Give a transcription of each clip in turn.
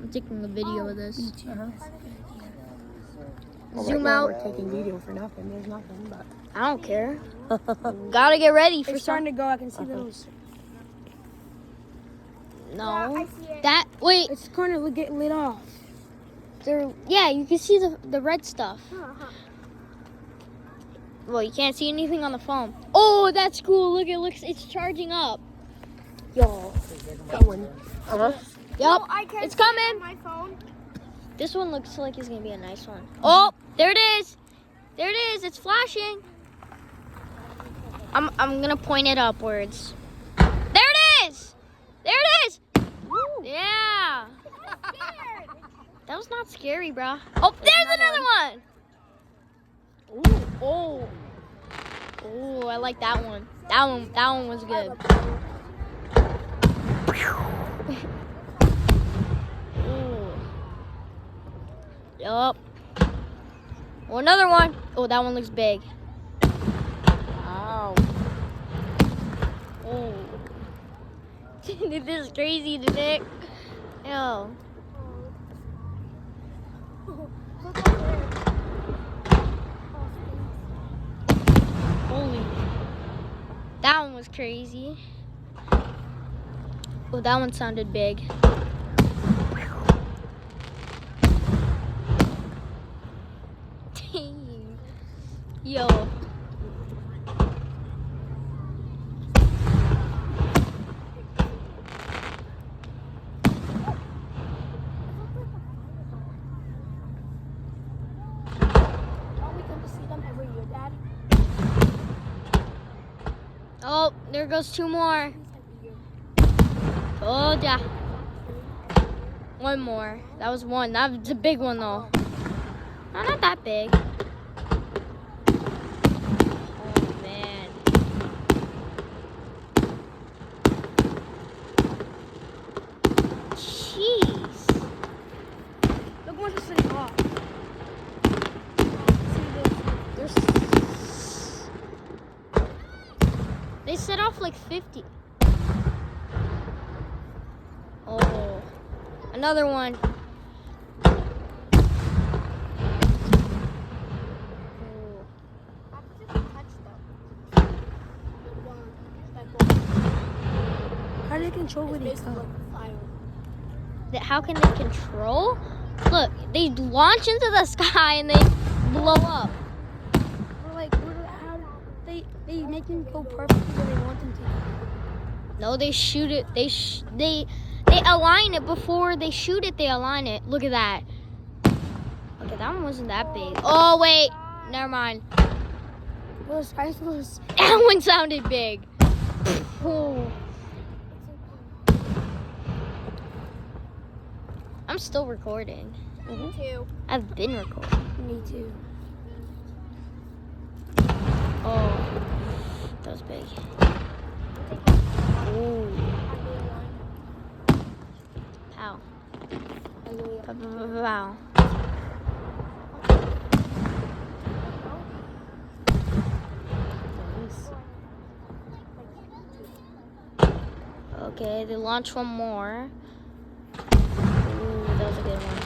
I'm taking a video of this. Well, Zoom right now out. We're taking video for nothing. There's nothing, but I don't care. Gotta get ready for It's starting to go. I can see those. No. That wait. It's kind of getting lit off. Yeah, you can see the red stuff. Well, you can't see anything on the phone. Oh, that's cool. Look, it's charging up. Yo. going. Yep, I can't it's see it coming. on my phone. This one looks like it's gonna be a nice one. Oh, there it is. There it is. It's flashing. I'm gonna point it upwards. There it is. There it is. Yeah. That was not scary, bro. Oh, there's another one. Ooh, oh. Oh, I like that one. That one was good. Ooh. Yup. Oh, another one. Oh, that one looks big. Ow. Oh. This is crazy, Nick. Ew. Holy. That one was crazy. Oh, that one sounded big. Dang. Yo. Oh, there goes two more. Oh, yeah. One more. That was one. That's a big one, though. No, not that big. Oh, man. Jeez. Look what's sitting off. They set off like 50. Oh, another one. How do they control where they go? How can they control? Look, they launch into the sky and they blow up. Or like, how they make them go perfectly where they want them to. No, they shoot it. They align it before they shoot it. They align it. Look at that. Okay, that one wasn't that big. Oh wait, never mind. Those rifles. That one sounded big. Oh. I'm still recording. Me too. I've been recording. Me too. Oh, that was big. Ooh. Pow. Pow, pow, pow, pow. Okay, they launched one more. Ooh, that was a good one.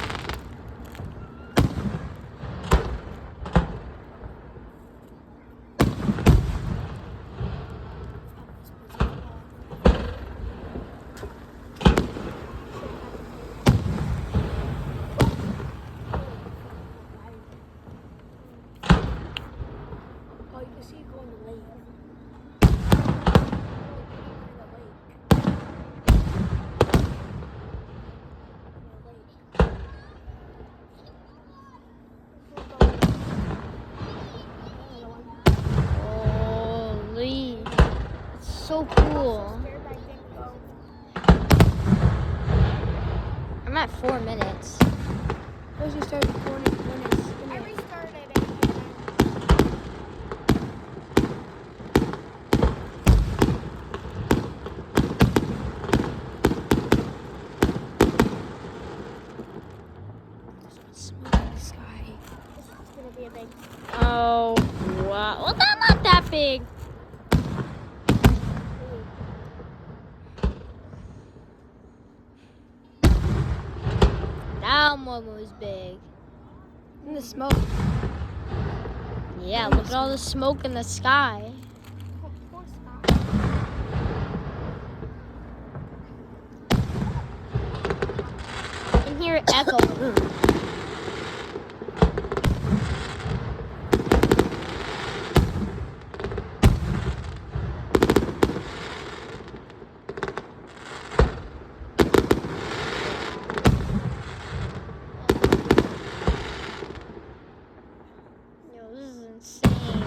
Oh, you can see it going to the lake. Holy. It's so cool. I'm at 4 minutes. First you start recording when it's in I it. restarted it. Smooth sky. It's gonna be a big. Oh, wow. Well, that's not that big. that one was big. And the smoke. Yeah, look at all the smoke in the sky. Poor Scott. I can hear it echo. Yo, this is insane.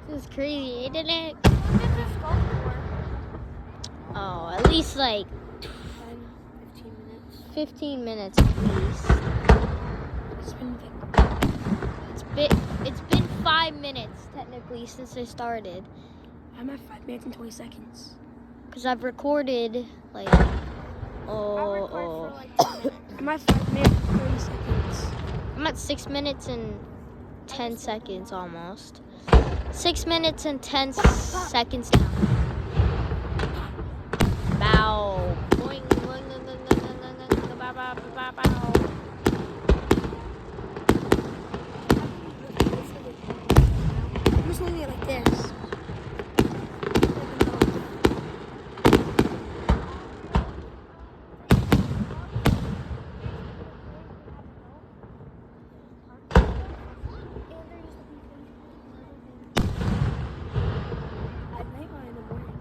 This is crazy, isn't it? What did this go for? Oh, at least like 10, 15 minutes. 15 minutes at least. It's been 5 minutes technically since I started. I'm at 5 minutes and 20 seconds. Cause I've recorded like I'll record for like 10 minutes. I'm at 5 minutes and 30 seconds. I'm at 6 minutes and 10 seconds almost. 6 minutes and 10 seconds now. Bow. Boing, boing, boing, boing, boing, boing, boing, bow, bow, bow, bow. I'm just leaving it like this. At night or in the morning?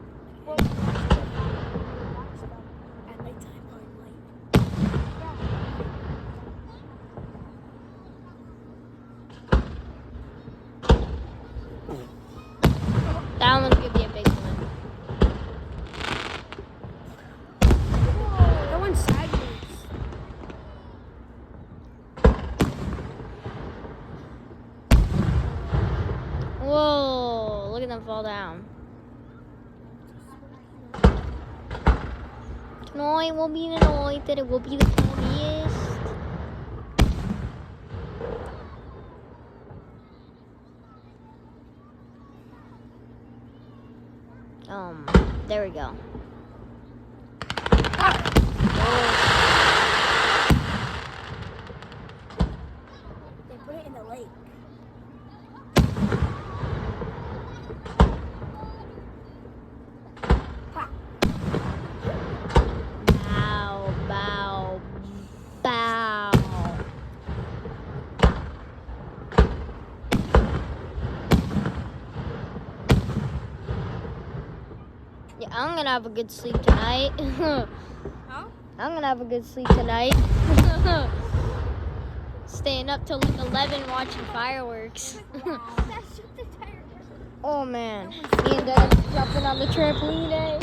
At nighttime or in light? That one's gonna be a big one. That one's sideways. Whoa, look at them fall down. No, it won't be anointed, it will be the funniest. There we go. They put it in the lake. Bow, bow, bow. Yeah, I'm gonna have a good sleep tonight. Huh? I'm gonna have a good sleep tonight. Staying up till like 11 watching fireworks. That's just the tire. Oh man, me and Dad jumping on the trampoline. Eh?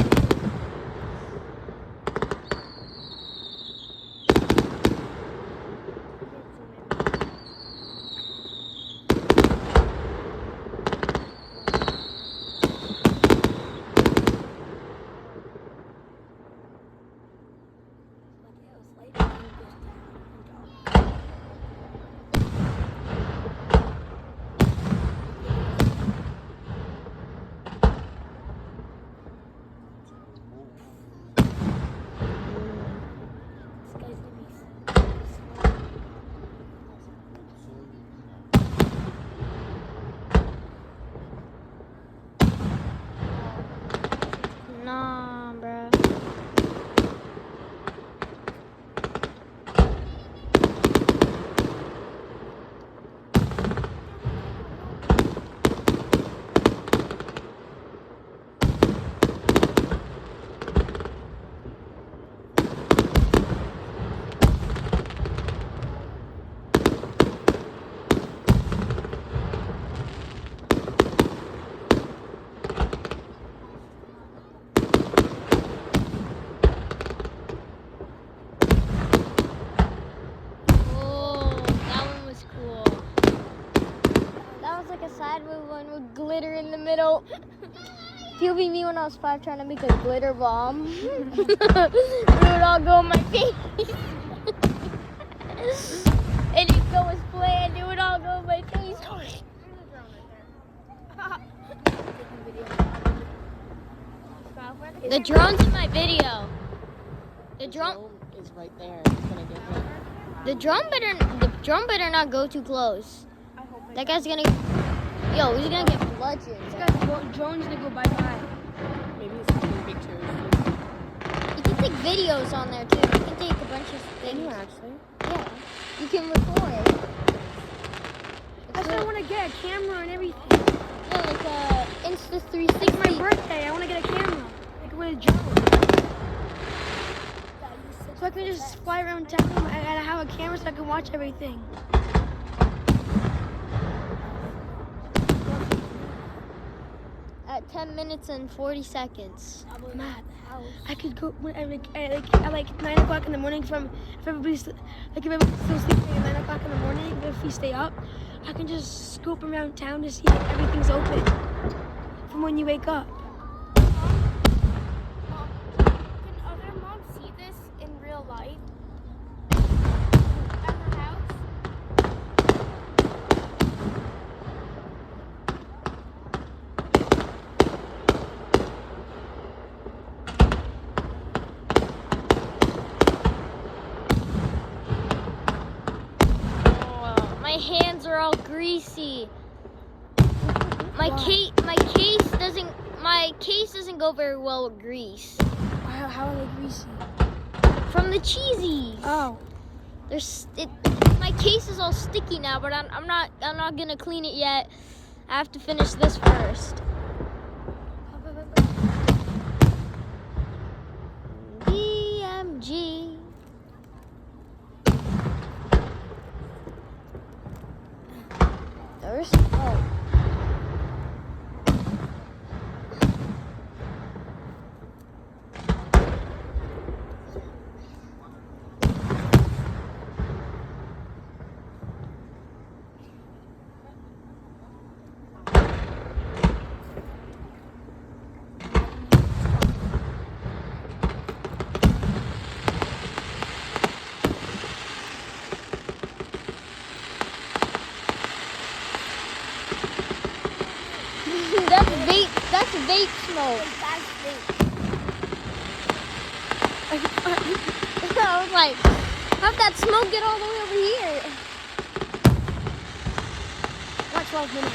Like it was light and it goes down and down. This guy's gonna be slow. Nah, bruh. Oh, that one was cool. That was like a sideways one with glitter in the middle. Feel me when I was 5 trying to make a glitter bomb. It would all go on my face. And it go as planned, it would all go on my face. The drone's in my video. The drone is right there. It's gonna get hit. The drone better not go too close. I hope it That guy's gonna, yo, he's gonna get bludgeoned. This guy's drone's gonna go bye-bye. Maybe it's taking pictures. You can take videos on there too. You can take a bunch of Can you things. actually? Yeah, you can record. That's why I want to get a camera and everything. Yeah, like Insta 360. It's my birthday. I want to get a camera. Like with a drone. So I can just fly around town and I have a camera so I can watch everything. At 10 minutes and 40 seconds. Matt, I could go at like 9 o'clock in the morning if everybody's still sleeping at 9 o'clock in the morning. If we stay up, I can just scoop around town to see if everything's open from when you wake up. Mom, can other moms see this in real life? At her house? Oh, my hands are all greasy. My case doesn't go very well with grease. How are they greasy? From the cheesies. Oh, My case is all sticky now, but I'm not gonna clean it yet. I have to finish this first. BMG. Oh. That's vape smoke. I was like, how'd that smoke get all the way over here? not 12 minutes.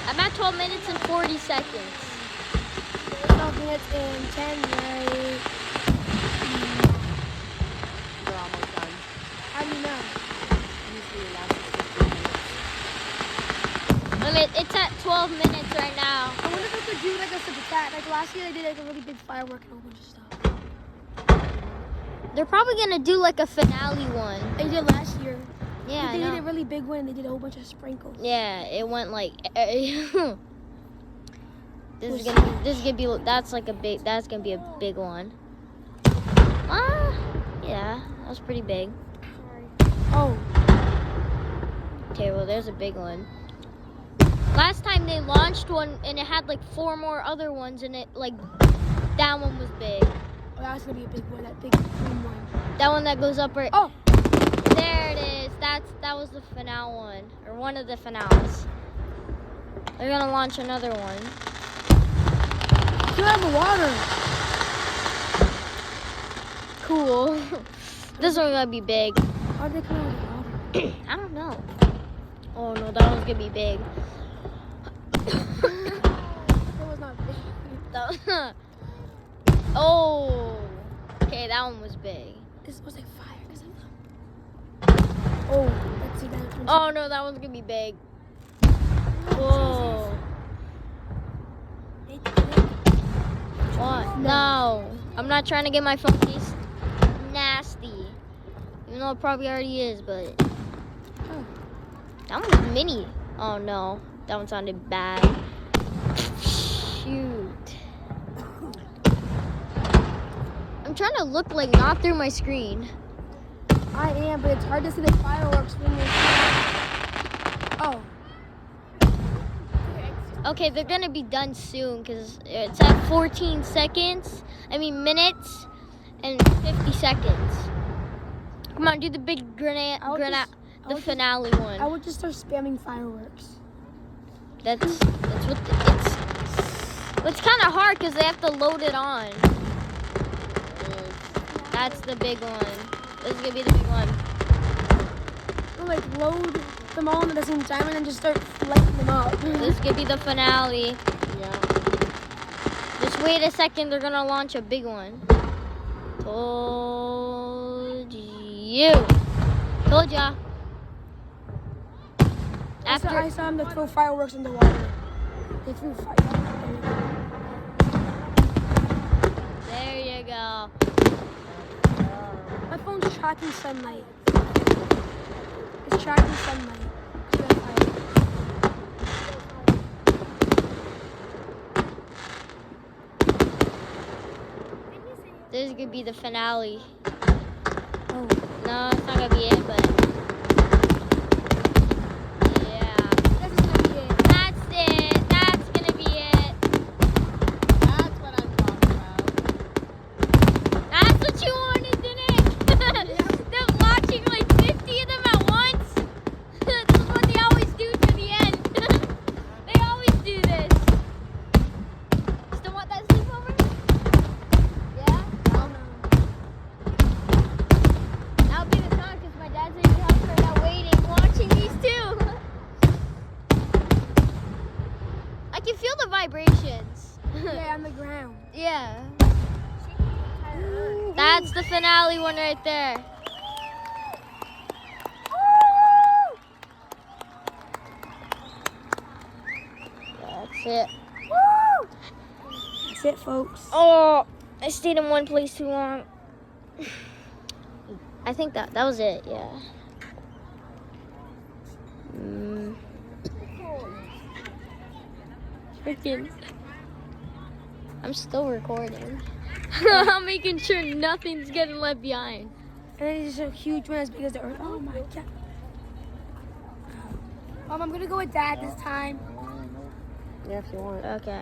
I'm at 12 minutes and 40 seconds. 12 minutes and 10, right? You're almost done. How do you know? Usually it lasts 15 minutes. I mean, it's at 12 minutes right now. I wonder if I could do like a that. Like last year, they did like a really big firework and a whole bunch of stuff. They're probably gonna do like a finale one. They did last year. Yeah, I They did know. a really big one and they did a whole bunch of sprinkles. Yeah, it went like. That's gonna be a big one. Yeah, that was pretty big. Oh, Okay, well, there's a big one. Last time they launched one and it had like 4 more other ones and it like that one was big. oh, that's gonna be a big one. That big green one. That one that goes up right. Oh, There it is. That was the finale one, or one of the finales. They're gonna launch another one. you have the water. Cool. This one's gonna be big. How did they come out with the water? I don't know. Oh no, that one's gonna be big. It was not big. Oh. Okay, that one was big. This was like fire. Cause oh, let's see that. Oh no, that one's gonna be big. Whoa. What? No. I'm not trying to get my phone case nasty. Even though it probably already is, but that one's mini. Oh no. That one sounded bad. Shoot. I'm trying to look like not through my screen. I am, but it's hard to see the fireworks when you're. Oh, Okay, they're gonna be done soon because it's at 14 minutes and 50 seconds. Come on, do the big the finale one. I would just start spamming fireworks. That's what it's kind of hard because they have to load it on. That's the big one. This is gonna be the big one. We'll like load them all at the same time and then just start lighting them up. This could be the finale. Yeah. Just wait a second, they're gonna launch a big one. Told you. Told ya. I After saw them to throw fireworks in the water. They threw fireworks. there you go. My phone's tracking sunlight. It's tracking sunlight. So that's fireworks. This is gonna be the finale. Oh. No, it's not gonna be it, but yeah. This is gonna be it. That's it. That's gonna be it. That's what I'm talking about. That's what you wanted, Nick. Them launching like 50 of them at once. This is what they always do to the end. They always do this. Still want that sleepover? Yeah? That'll be the time because my dad's in the house right now waiting, watching these two. I can feel the vibrations. Yeah, on the ground. Yeah. That's the finale one right there. That's it. That's it, folks. Oh, I stayed in one place too long. I think that was it, yeah. Freaking. I'm still recording. I'm making sure nothing's getting left behind. And then it's just a huge one as big as the earth. Oh my god. I'm gonna go with Dad this time. Yeah, if you want. Okay.